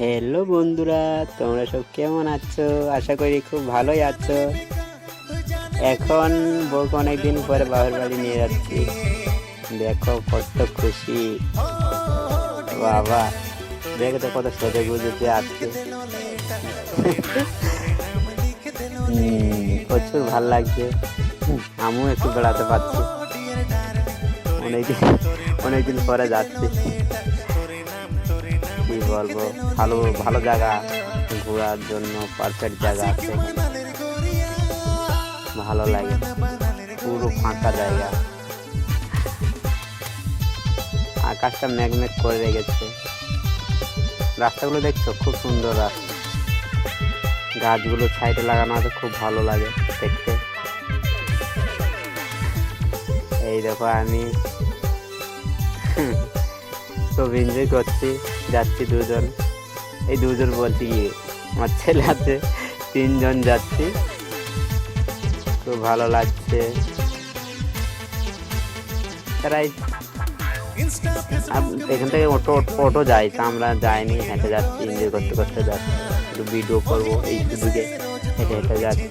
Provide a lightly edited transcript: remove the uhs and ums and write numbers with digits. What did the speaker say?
Hello বন্ধুরা, তোমরা সব কেমন আছো? আশা করি খুব ভালোই আছো। এখন বউকে অনেকদিন পরে বাবার বাড়ি নিয়ে যাচ্ছি। দেখো কত খুশি বাবা, দেখো তো কত সেজে গুজে আসছে। প্রচুর ভাল লাগছে। আমিও একটু বেড়াতে পারছি, অনেকদিন অনেকদিন পরে যাচ্ছি। কি বলবো, ভালো ভালো জায়গা ঘোরার জন্য, পারফেক্ট জায়গা আছে, ভালো লাগে। পুরো ফাঁকা জায়গা, আকাশটা মেঘমেঘ করে রেখেছে। রাস্তাগুলো দেখছো, খুব সুন্দর রাস্তা। গাছগুলো সাইডে লাগানো আছে, খুব ভালো লাগে দেখতে। এই দেখো আমি খুব এনজয় করছি, যাচ্ছি দুজন। এই দুজন বলছি কি, আমার ছেলে আছে, তিনজন যাচ্ছি, খুব ভালো লাগছে। তারাই এখান থেকে অটো যায়, তা আমরা যাইনি, হেঁটে যাচ্ছি, এনজয় করতে করতে যাচ্ছি, একটু ভিডিও করবো এই সুযোগে, হেঁটে হেঁটে যাচ্ছি।